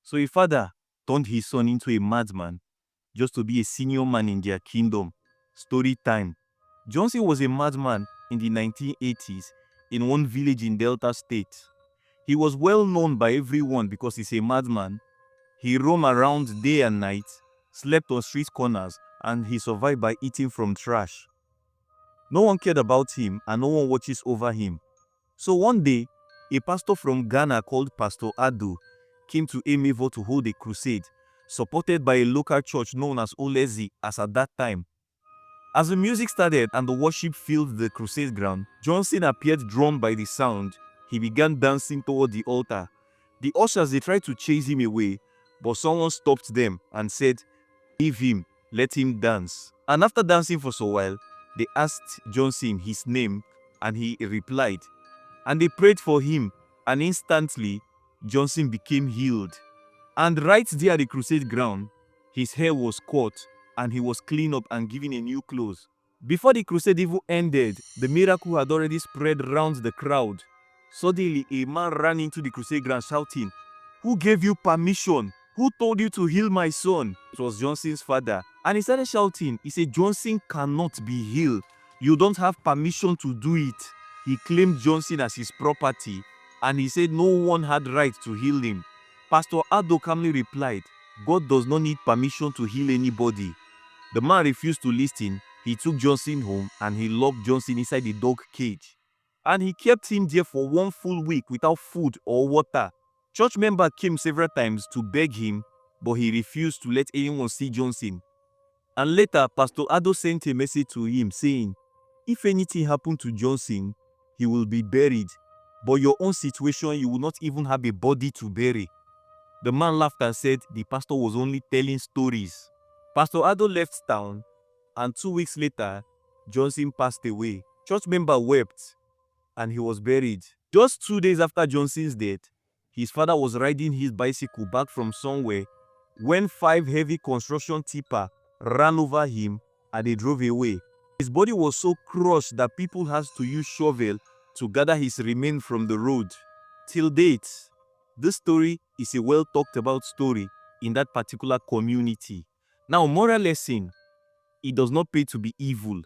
So a father turned his son into a madman just to be a senior man in their kingdom. Story time. Johnson was a madman in the 1980s in one village in Delta State. He was well known by everyone because he's a madman. He roamed around day and night, slept on street corners, and he survived by eating from trash. No one cared about him and no one watches over him. So one day, a pastor from Ghana called Pastor Ado came to Emevo to hold a crusade, supported by a local church known as Olezi as at that time. As the music started and the worship filled the crusade ground, Johnson appeared drawn by the sound. He began dancing toward the altar. The ushers, they tried to chase him away, but someone stopped them and said, "Leave him, let him dance." And after dancing for so while, they asked Johnson his name and he replied. And they prayed for him, and instantly Johnson became healed. And right there at the crusade ground, his hair was cut and he was cleaned up and given a new clothes. Before the crusade even ended, the miracle had already spread around the crowd. Suddenly, a man ran into the crusade ground shouting, "Who gave you permission? Who told you to heal my son?" It was Johnson's father. And he started shouting. He said, "Johnson cannot be healed. You don't have permission to do it." He claimed Johnson as his property, and he said no one had right to heal him. Pastor Ado calmly replied, "God does not need permission to heal anybody." The man refused to listen. He took Johnson home and he locked Johnson inside the dog cage. And he kept him there for 1 full week without food or water. Church members came several times to beg him, but he refused to let anyone see Johnson. And later, Pastor Ado sent a message to him saying, "If anything happened to Johnson, he will be buried. But your own situation, you will not even have a body to bury." The man laughed and said the pastor was only telling stories. Pastor Ado left town, and 2 weeks later, Johnson passed away. Church member wept, and he was buried. Just 2 days after Johnson's death, his father was riding his bicycle back from somewhere when 5 heavy construction tippers ran over him and they drove away. His body was so crushed that people had to use shovel to gather his remains from the road. Till date, this story is a well talked about story in that particular community. Now, moral lesson: it does not pay to be evil.